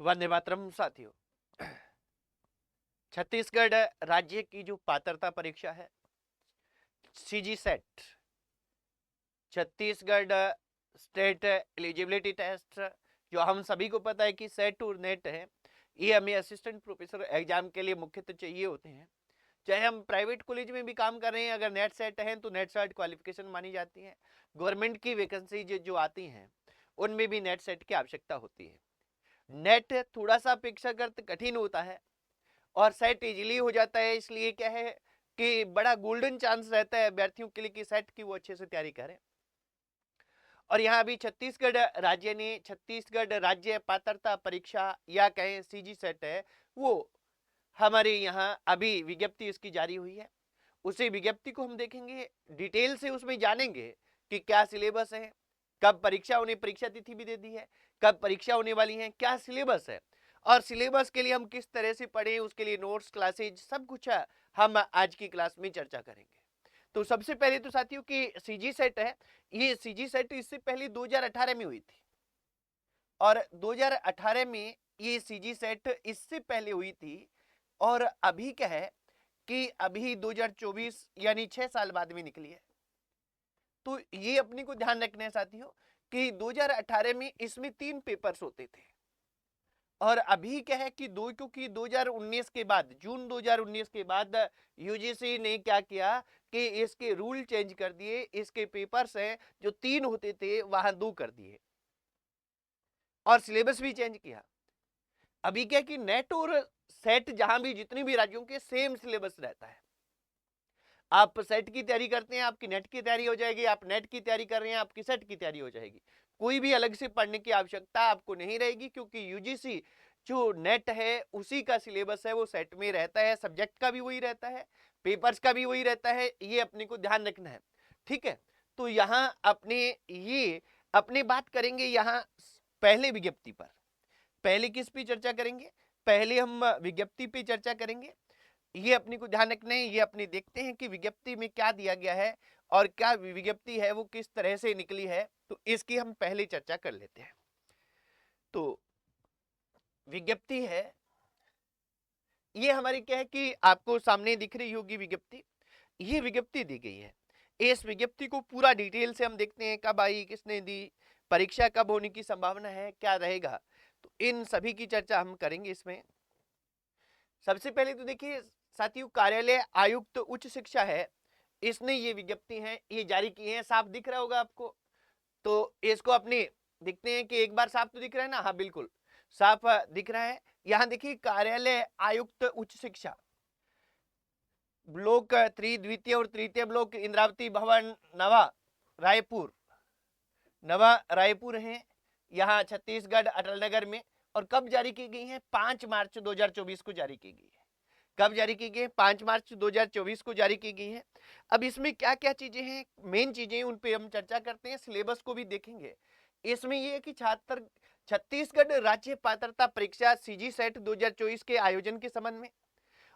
वंदे मातरम साथियों। छत्तीसगढ़ राज्य की जो पात्रता परीक्षा है, CG SET, Chhattisgarh state eligibility test, जो हम सभी को पता है कि सेट और नेट है, ये हमें असिस्टेंट प्रोफेसर एग्जाम के लिए मुख्यतः चाहिए होते हैं। चाहे हम प्राइवेट कॉलेज में भी काम कर रहे हैं, अगर नेट सेट है तो नेट सेट क्वालिफिकेशन मानी जाती है। गवर्नमेंट की वैकेंसी जो आती हैं उनमें भी नेट सेट की आवश्यकता होती है। नेट थोड़ा सा अपेक्षाकृत कठिन होता है और सेट इजीली हो जाता है, इसलिए क्या है कि बड़ा गोल्डन चांस रहता है अभ्यर्थियों के लिए कि सेट की वो अच्छे से तैयारी करें। और यहाँ अभी छत्तीसगढ़ राज्य ने छत्तीसगढ़ राज्य पात्रता परीक्षा या कहें सीजी सेट है, वो हमारे यहाँ अभी विज्ञप्ति इसकी जारी हुई है। उसी विज्ञप्ति को हम देखेंगे, डिटेल से उसमें जानेंगे कि क्या सिलेबस है, कब परीक्षा होने, परीक्षा तिथि भी दे दी है, कब परीक्षा होने वाली है, क्या सिलेबस है और सिलेबस के लिए हम किस तरह से पढ़ें, उसके लिए नोट्स, क्लासेज, सब कुछ हम आज की क्लास में चर्चा करेंगे। तो सबसे पहले तो साथियों की सीजी सेट है, ये सीजी सेट इससे पहले 2018 में हुई थी और 2018 में ये सीजी सेट इससे पहले हुई थी। और अभी क्या है कि अभी 2024 यानी 6 साल बाद में निकली है। तो ये अपने को ध्यान रखना है साथियों कि 2018 में इसमें 3 पेपर्स होते थे और अभी क्या है कि क्योंकि 2019 के बाद, जून 2019 के बाद यूजीसी ने क्या किया कि इसके रूल चेंज कर दिए। इसके पेपर्स हैं जो 3 होते थे वहां 2 कर दिए और सिलेबस भी चेंज किया। अभी क्या कि नेट और सेट जहां भी जितने भी राज्यों के सेम सिलेबस रहता है। आप सेट की तैयारी करते हैं, आपकी नेट की तैयारी हो जाएगी, आप नेट की तैयारी कर रहे हैं, आपकी सेट की तैयारी हो जाएगी। कोई भी अलग से पढ़ने की आवश्यकता आपको नहीं रहेगी, क्योंकि यूजीसी जो नेट है उसी का सिलेबस है वो सेट में रहता है, सब्जेक्ट का भी वही रहता है, पेपर्स का भी वही रहता है। ये अपने को ध्यान रखना है, ठीक है। तो यहाँ अपने बात करेंगे यहाँ पहले विज्ञप्ति पर। पहले किस पे चर्चा करेंगे? पहले हम विज्ञप्ति पे चर्चा करेंगे। ये अपने को ध्यान रखना है, ये अपने देखते हैं कि विज्ञप्ति में क्या दिया गया है और क्या विज्ञप्ति है वो किस तरह से निकली है, तो इसकी हम पहले चर्चा कर लेते हैं। तो विज्ञप्ति है, ये हमारी क्या है कि आपको सामने दिख रही होगी विज्ञप्ति। ये विज्ञप्ति दी गई है, इस विज्ञप्ति को पूरा डिटेल से हम देखते हैं, कब आई, किसने दी, परीक्षा कब होने की संभावना है, क्या रहेगा, तो इन सभी की चर्चा हम करेंगे इसमें। सबसे पहले तो देखिए साथियों, कार्यालय आयुक्त उच्च शिक्षा है, इसने ये विज्ञप्ति है ये जारी की है। साफ दिख रहा होगा आपको, तो इसको अपने देखते हैं कि एक बार साफ तो दिख रहा है ना? हाँ बिल्कुल साफ दिख रहा है। यहां देखिए, कार्यालय आयुक्त उच्च शिक्षा, ब्लॉक 3 द्वितीय और तृतीय ब्लॉक इंद्रावती भवन नवा रायपुर है यहाँ छत्तीसगढ़ अटल नगर में। और कब जारी की गई है? 5 मार्च 2024 को जारी की गई है। कब जारी की गई है? 5 मार्च 2024 को जारी की गई है। अब इसमें क्या क्या चीजें हैं, मेन चीजें, उन पे हम चर्चा करते हैं, सिलेबस को भी देखेंगे। इसमें यह है कि छात्र छत्तीसगढ़ राज्य पात्रता परीक्षा सीजी सेट 2024 के आयोजन के संबंध में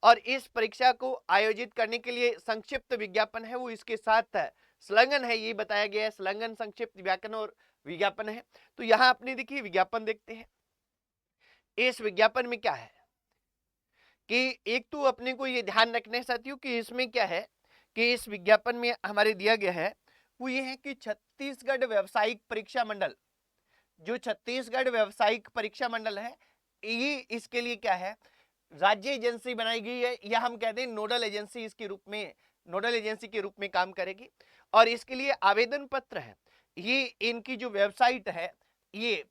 और इस परीक्षा को आयोजित करने के लिए संक्षिप्त विज्ञापन है वो इसके साथ है, संलग्न है, ये बताया गया है। संलग्न संक्षिप्त व्याकरण और विज्ञापन है। तो यहां अपने देखिए विज्ञापन देखते हैं। इस विज्ञापन में क्या है कि एक तो अपने को ये ध्यान रखना है साथियों कि इसमें क्या है कि इस विज्ञापन में हमारे दिया गया है वो ये है कि छत्तीसगढ़ व्यावसायिक परीक्षा मंडल, जो छत्तीसगढ़ व्यावसायिक परीक्षा मंडल है, ये इसके लिए क्या है, राज्य एजेंसी बनाई गई है, या हम कहते हैं नोडल एजेंसी, इसके रूप में नोडल एजेंसी के रूप में काम करेगी। और इसके लिए आवेदन पत्र है, ये इनकी जो वेबसाइट है ये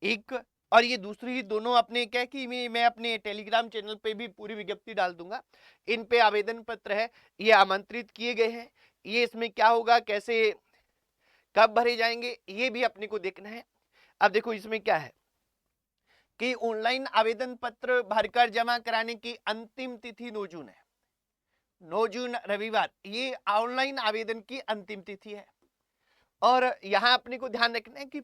एक, और ये दूसरी, दोनों अपने क्या कि मैं अपने टेलीग्राम चैनल पे भी पूरी विज्ञप्ति डाल दूंगा। इन पे आवेदन पत्र है, ये आमंत्रित किए गए हैं। ये इसमें क्या होगा, कैसे कब भरे जाएंगे, ये भी अपने को देखना है। अब देखो इसमें क्या है कि ऑनलाइन आवेदन पत्र भरकर जमा कराने की अंतिम तिथि 9 जून है। 9 जून रविवार ये ऑनलाइन आवेदन की अंतिम तिथि है। और यहां अपने को ध्यान रखना है कि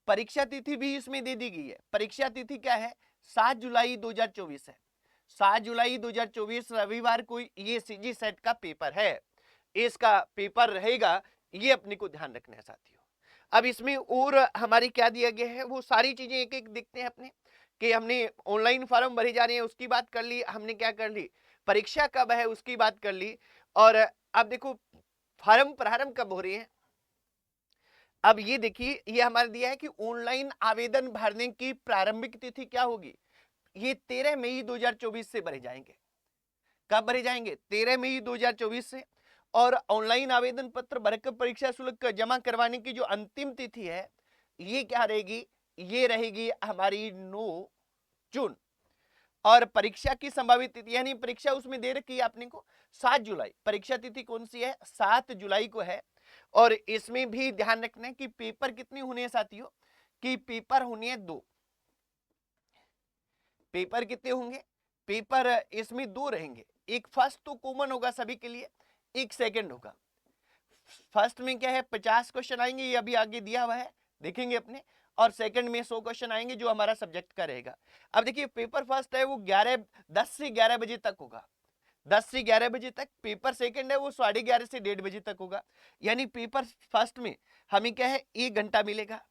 परीक्षा तिथि भी इसमें दे दी गई है। परीक्षा तिथि क्या है? 7 जुलाई 2024 है। 7 जुलाई 2024 रविवार को ये सीजी सेट का पेपर है, इसका पेपर रहेगा, ये अपने को ध्यान रखना है साथियों। अब इसमें और हमारी क्या दिया गया है वो सारी चीजें एक एक देखते हैं अपने, कि हमने ऑनलाइन फॉर्म भरे जा रहे हैं उसकी बात कर ली, हमने क्या कर ली, परीक्षा कब है उसकी बात कर ली, और अब देखो फॉर्म प्रारंभ कब हो रही है। अब ये देखिए ये हमारे दिया है कि ऑनलाइन आवेदन भरने की प्रारंभिक तिथि क्या होगी, ये 13 मई 2024 से भरे जाएंगे। कब भरे जाएंगे, 13 मई 2024 से। और ऑनलाइन आवेदन पत्र भरकर परीक्षा शुल्क जमा करवाने की जो अंतिम तिथि है ये क्या रहेगी, ये रहेगी हमारी 9 जून। और परीक्षा की संभावित तिथि यानी परीक्षा उसमें दे रखी है आपने को 7 जुलाई, परीक्षा तिथि कौन सी है, 7 जुलाई को है। और इसमें भी ध्यान रखना है कि पेपर कितने होने हैं साथियों, कि पेपर होने हैं 2। पेपर कितने होंगे, पेपर इसमें 2 रहेंगे, एक फर्स्ट तो कॉमन होगा सभी के लिए, एक सेकंड होगा। फर्स्ट में क्या है 50 क्वेश्चन आएंगे, ये अभी आगे दिया हुआ है देखेंगे अपने, और सेकंड में 100 क्वेश्चन आएंगे जो हमारा सब्जेक्ट का रहेगा। अब देखिए पेपर फर्स्ट है वो 10 से 11 बजे तक होगा, 10 से 11 बजे तक। पेपर सेकंड है वो 11:30 से 1:30 बजे तक होगा। यानी पेपर फर्स्ट में हमें क्या है 1 घंटा मिलेगा,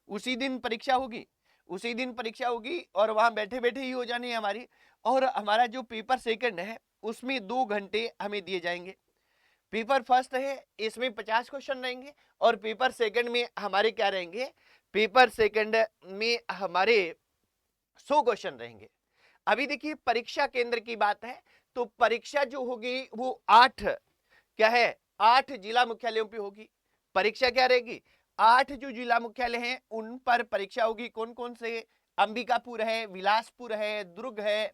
उसी दिन परीक्षा होगी, उसी दिन परीक्षा होगी और वहां बैठे बैठे ही हो जानी है हमारी। और हमारा जो पेपर सेकंड है उसमें 2 घंटे हमें दिए जाएंगे। पेपर फर्स्ट है इसमें 50 क्वेश्चन रहेंगे और पेपर सेकंड में हमारे क्या रहेंगे, पेपर सेकंड में हमारे 100 क्वेश्चन रहेंगे। अभी देखिए परीक्षा केंद्र की बात है तो परीक्षा जो होगी वो 8 क्या है 8 जिला मुख्यालयों पे होगी। परीक्षा क्या रहेगी, 8 जो जिला मुख्यालय हैं उन पर परीक्षा होगी। कौन कौन से, अंबिकापुर है, बिलासपुर है, दुर्ग है,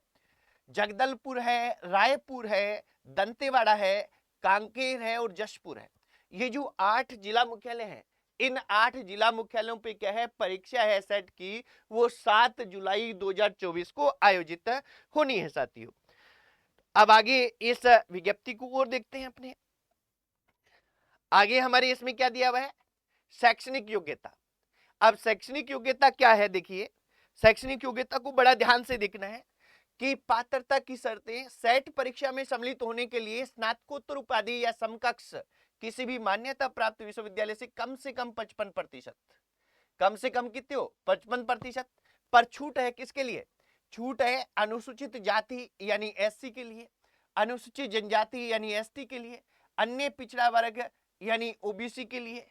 जगदलपुर है, रायपुर है, दंतेवाड़ा है, कांकेर है और जशपुर है। ये जो 8 जिला मुख्यालय हैं, इन 8 जिला मुख्यालयों पे क्या है परीक्षा है सेट की, वो 7 जुलाई 2024 को आयोजित होनी है साथियों। अब आगे इस विज्ञप्ति को और देखते हैं अपने, आगे हमारे इसमें क्या दिया हुआ है, शैक्षणिक योग्यता। अब शैक्षणिक योग्यता क्या है, देखिए शैक्षणिक योग्यता को बड़ा ध्यान से देखना है कि पात्रता की शर्तें, सेट परीक्षा में सम्मिलित होने के लिए स्नातकोत्तर उपाधि या समकक्ष किसी भी मान्यता प्राप्त विश्वविद्यालय से कम 55%, कम से कम कितने हो 55%। पर छूट है किसके लिए, छूट है अनुसूचित जाति यानी एससी के लिए, अनुसूचित जनजाति यानी एसटी के लिए, अन्य पिछड़ा वर्ग यानी ओबीसी के लिए,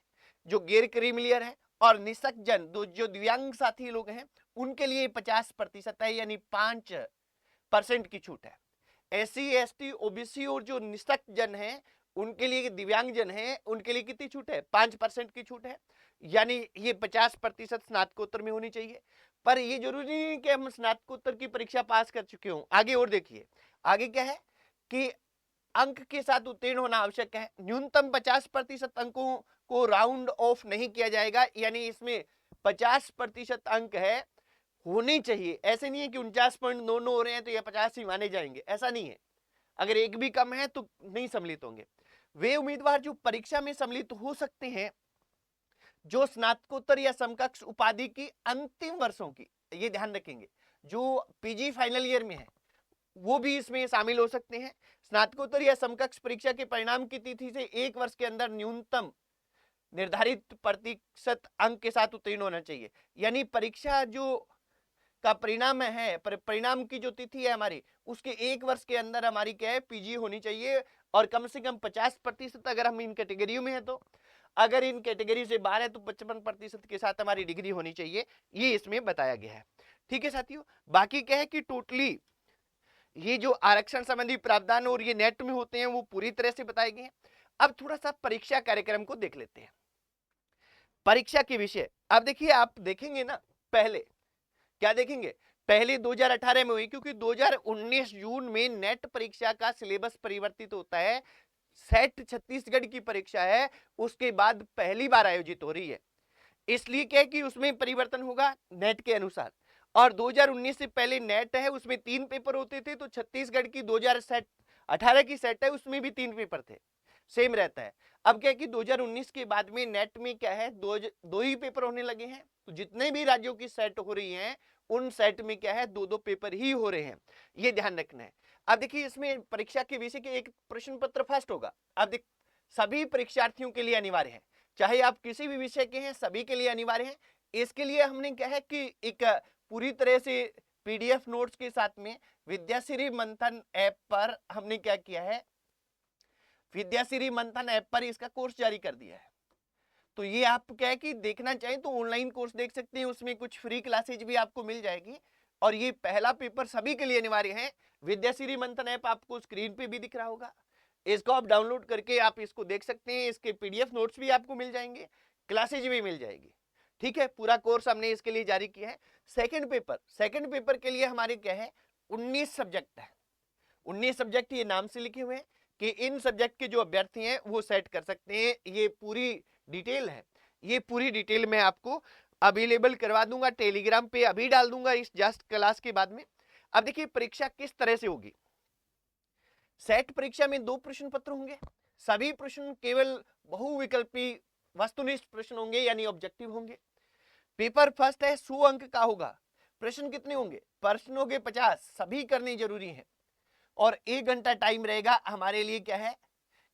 जो गैर क्रीमिलियर है, और निःशक्त जन जो दिव्यांग साथी लोग हैं उनके लिए 50% है यानी 5% की छूट है। एससी एसटी ओबीसी और जो निःशक्त जन है उनके लिए, दिव्यांग जन है उनके लिए कितनी छूट है, 5% की छूट है। यानी ये 50% स्नातकोत्तर में होनी चाहिए। पर ये जरूरी नहीं कि हम स्नातकोत्तर की परीक्षा पास कर चुके हों। आगे और देखिए, आगे क्या है कि अंक के साथ उत्तीर्ण होना आवश्यक है। न्यूनतम 50% अंकों को राउंड ऑफ नहीं किया जाएगा, यानी इसमें 50% अंक है होने चाहिए। ऐसे नहीं है कि 49.99 हो रहे हैं तो ये 50 ही माने जाएंगे, ऐसा नहीं है। अगर एक भी कम है तो नहीं सम्मिलित होंगे। वे उम्मीदवार जो परीक्षा में सम्मिलित हो सकते हैं जो स्नातकोत्तर या समकक्ष उपाधि की अंतिम वर्षों की, ये ध्यान रखेंगे, जो पीजी फाइनल ईयर में है वो भी इसमें शामिल हो सकते हैं। स्नातकोत्तर या समकक्ष परीक्षा के परिणाम की तिथि से 1 वर्ष के अंदर न्यूनतम निर्धारित प्रतिशत अंक के साथ उत्तीर्ण होना चाहिए। यानी परीक्षा जो का परिणाम है, परिणाम की जो तिथि है हमारी, उसके 1 वर्ष के अंदर हमारी क्या है पीजी होनी चाहिए, और कम से कम 50% अगर हम इन कैटेगरियों में है तो, अगर इन कैटेगरी से बाहर है तो 55% के साथ हमारी डिग्री होनी चाहिए। ये इसमें बताया गया है। ठीक है साथियों, बाकी क्या है कि टोटली ये जो आरक्षण संबंधी प्रावधान और ये नेट में होते हैं वो पूरी तरह से बताए गए हैं। अब थोड़ा सा परीक्षा कार्यक्रम को देख लेते हैं। परीक्षा के विषय, अब देखिए आप देखेंगे ना, पहले क्या देखेंगे, पहले 2018 में हुई, क्योंकि 2019 जून में नेट परीक्षा का सिलेबस परिवर्तित होता है। सेट छत्तीसगढ़ की परीक्षा है उसके बाद पहली बार आयोजित हो रही है, इसलिए क्या कि उसमें परिवर्तन होगा नेट के अनुसार। और 2019 से पहले नेट है उसमें 3 पेपर होते थे, तो छत्तीसगढ़ की 2018 की सेट है उसमें भी 3 पेपर थे, सेम रहता है। अब क्या है कि 2019 के बाद में नेट में क्या है दो ही पेपर होने लगे हैं, तो जितने भी राज्यों की सेट हो रही हैं उन सेट में क्या है 2-2 पेपर ही हो रहे हैं, ये ध्यान रखना है। अब देखिए इसमें परीक्षा के विषय के एक प्रश्न पत्र फर्स्ट होगा। अब देख सभी परीक्षार्थियों के लिए अनिवार्य है, चाहे आप किसी भी विषय के हैं, सभी के लिए अनिवार्य है। इसके लिए हमने क्या है कि एक पूरी तरह से पीडीएफ नोट्स के साथ में विद्याश्री मंथन ऐप पर हमने क्या किया है, विद्याश्री मंथन ऐप पर इसका कोर्स जारी कर दिया है। तो ये आप क्या है कि देखना चाहें तो ऑनलाइन कोर्स देख सकते हैं, उसमें कुछ फ्री क्लासेज भी आपको मिल जाएगी। और ये पहला पेपर सभी के लिए अनिवार्य है। विद्याश्री मंथन ऐप आपको स्क्रीन पे भी दिख रहा होगा, इसको आप डाउनलोड करके आप इसको देख सकते हैं। इसके पीडीएफ नोट्स भी आपको मिल जाएंगे, क्लासेज भी मिल जाएगी। ठीक है, पूरा कोर्स हमने इसके लिए जारी किया है। सेकंड पेपर के लिए हमारे क्या है, 19 सब्जेक्ट है। 19 सब्जेक्ट ये नाम से लिखे हुए हैं कि इन सब्जेक्ट के जो अभ्यर्थी हैं वो सेट कर सकते हैं। ये पूरी डिटेल है, ये पूरी डिटेल मैं आपको अवेलेबल करवा दूंगा, टेलीग्राम पे अभी डाल दूंगा इस जस्ट क्लास के बाद में। अब देखिए परीक्षा किस तरह से होगी। सेट परीक्षा में 2 प्रश्न पत्र होंगे, सभी प्रश्न केवल बहुविकल्पी वस्तुनिष्ठ प्रश्न होंगे, यानी ऑब्जेक्टिव होंगे। पेपर फर्स्ट है 100 अंक का होगा। प्रश्न कितने होंगे, प्रश्न होंगे 50, सभी करने जरूरी है। और 1 घंटा टाइम रहेगा हमारे लिए क्या है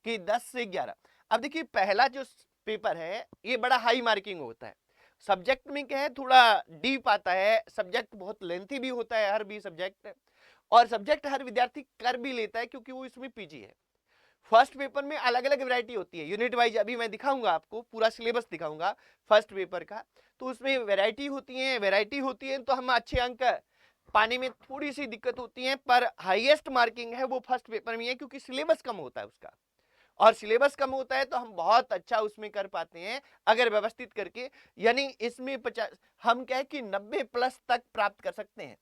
कि 10 से 11। अब देखिए पहला जो पेपर है ये बड़ा हाई मार्किंग होता है। सब्जेक्ट में क्या है, थोड़ा डीप आता है, सब्जेक्ट बहुत लेंथी भी होता है हर भी सब्जेक्ट, और सब्जेक्ट हर विद्यार्थी कर भी लेता है क्योंकि वो इसमें पीजी है। फर्स्ट पेपर में अलग अलग वैरायटी होती है, यूनिट वाइज अभी मैं दिखाऊंगा आपको, पूरा सिलेबस दिखाऊंगा फर्स्ट पेपर का। तो उसमें वैरायटी होती है तो हम अच्छे अंक पाने में थोड़ी सी दिक्कत होती है, पर हाईएस्ट मार्किंग है वो फर्स्ट पेपर में है क्योंकि सिलेबस कम होता है उसका। और सिलेबस कम होता है तो हम बहुत अच्छा उसमें कर पाते हैं अगर व्यवस्थित करके, यानी इसमें 50 हम क्या है कि 90+ तक प्राप्त कर सकते हैं,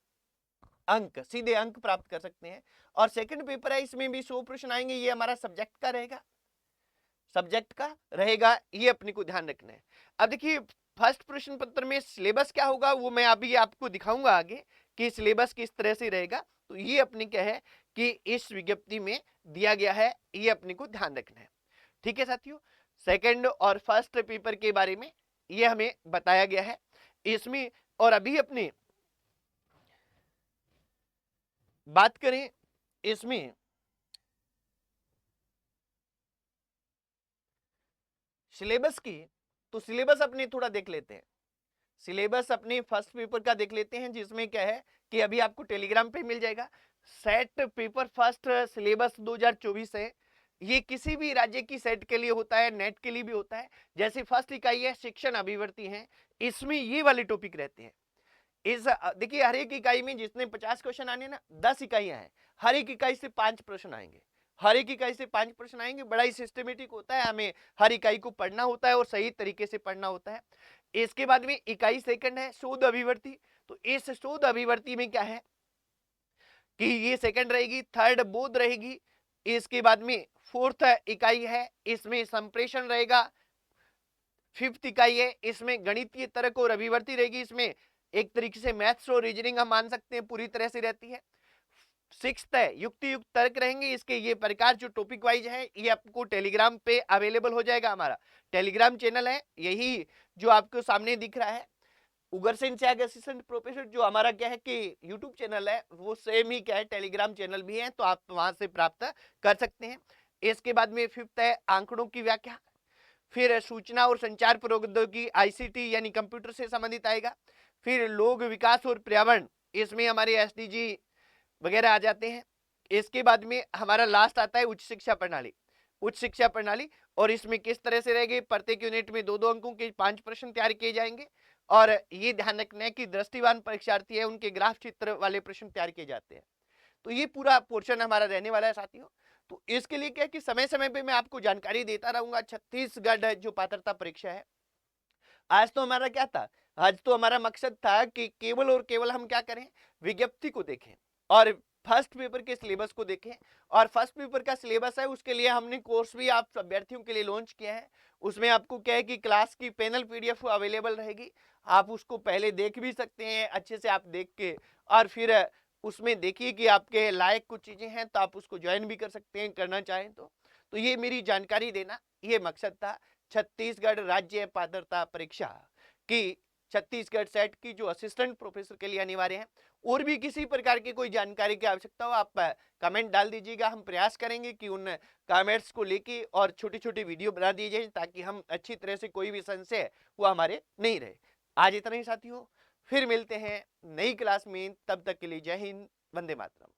अंक सीधे अंक प्राप्त कर सकते हैं। और सेकंड पेपर है, इसमें भी 100 प्रश्न आएंगे, ये हमारा सब्जेक्ट का रहेगा, ये अपने को ध्यान रखना है। अब देखिए फर्स्ट प्रश्न पत्र में सिलेबस क्या होगा वो मैं अभी आपको दिखाऊंगा आगे कि सिलेबस किस तरह से रहेगा। तो ये अपने क्या है कि इस विज्ञप्ति में दिया गया है, ये अपने को ध्यान रखना है। ठीक है साथियों, सेकंड और फर्स्ट पेपर के बारे में ये हमें बताया गया है इसमें। और अभी अपने बात करें इसमें सिलेबस की, तो सिलेबस अपने थोड़ा देख लेते हैं। सिलेबस अपने फर्स्ट पेपर का देख लेते हैं, जिसमें क्या है कि अभी आपको टेलीग्राम पे मिल जाएगा। सेट पेपर फर्स्ट सिलेबस 2024 है। ये किसी भी राज्य की सेट के लिए होता है, नेट के लिए भी होता है। जैसे फर्स्ट इकाई है शिक्षण अभिवर्ती है, इसमें ये वाले टॉपिक रहते हैं। इस देखिए हर एक इकाई में जितने 50 क्वेश्चन आने ना, 10 इकाइयां हैं, हर एक इकाई से 5 प्रश्न आएंगे, हर एक इकाई से 5 प्रश्न आएंगे। बड़ा ही सिस्टमेटिक होता है, हमें हर इकाई को पढ़ना होता है और सही तरीके से पढ़ना होता है। इसके बाद में इकाई सेकंड है शोध अभिवर्ती। तो इस शोध अभिवर्ती में क्या है कि ये सेकंड रहेगी, थर्ड बोध रहेगी। इसके बाद में फोर्थ इकाई है, इसमें संप्रेषण रहेगा। फिफ्थ इकाई है, इसमें गणितीय तर्क और अभिवर्ती रहेगी। इसमें एक तरीके से मैथ्स और रीजनिंग हम मान सकते हैं पूरी तरह से रहती है। सिक्स्थ है युक्ति युक्त तर्क रहेंगे। इसके ये प्रकार जो टॉपिक वाइज है ये आपको टेलीग्राम पे अवेलेबल हो जाएगा। हमारा टेलीग्राम चैनल है यही जो आपको सामने दिख रहा है, उग्रसेन त्याग असिस्टेंट प्रोफेसर। जो हमारा क्या है कि यूट्यूब चैनल है वो सेम ही क्या है टेलीग्राम चैनल भी है, तो आप वहां से प्राप्त कर सकते हैं। इसके बाद में फिफ्थ है आंकड़ों की व्याख्या। फिर सूचना और संचार प्रौद्योगिकी आईसीटी यानी कंप्यूटर से संबंधित आएगा। फिर लोक विकास और पर्यावरण, इसमें हमारे एसडीजी वगैरह आ जाते हैं। इसके बाद में हमारा लास्ट आता है उच्च शिक्षा प्रणाली। और इसमें किस तरह से रहेगी, प्रत्येक यूनिट में 2-2 अंकों के 5 प्रश्न तैयार किए जाएंगे। और ये ध्यान रखना है कि दृष्टिवान परीक्षार्थी है उनके ग्राफ चित्र वाले प्रश्न तैयार किए जाते हैं। तो ये पूरा पोर्शन हमारा रहने वाला है साथियों। तो इसके लिए क्या है कि समय समय पे मैं आपको जानकारी देता रहूंगा। छत्तीसगढ़ जो पात्रता परीक्षा है, आज तो हमारा क्या था, आज तो हमारा मकसद था कि केवल और केवल हम क्या करें, विज्ञप्ति को देखें और फर्स्ट पेपर के सिलेबस को देखें। और फर्स्ट पेपर का सिलेबस है उसके लिए हमने कोर्स भी आप अभ्यर्थियों के लिए लॉन्च किया है। उसमें आपको क्या है कि क्लास की पैनल पीडीएफ अवेलेबल रहेगी, आप उसको पहले देख भी सकते हैं अच्छे से, आप देख के और फिर उसमें देखिए कि आपके लायक कुछ चीजें हैं तो आप उसको ज्वाइन भी कर सकते हैं करना चाहें तो ये मेरी जानकारी देना ये मकसद था छत्तीसगढ़ राज्य पात्रता परीक्षा की छत्तीसगढ़ सेट की जो असिस्टेंट प्रोफेसर के लिए अनिवार्य है। और भी किसी प्रकार की कोई जानकारी की आवश्यकता हो, आप कमेंट डाल दीजिएगा। हम प्रयास करेंगे कि उन कमेंट्स को लेके और छोटी-छोटी वीडियो बना दी जाए, ताकि हम अच्छी तरह से कोई भी संशय है वो हमारे नहीं रहे। आज इतना ही साथियों, फिर मिलते हैं नई क्लास में, तब तक के लिए जय हिंद, वंदे मातरम।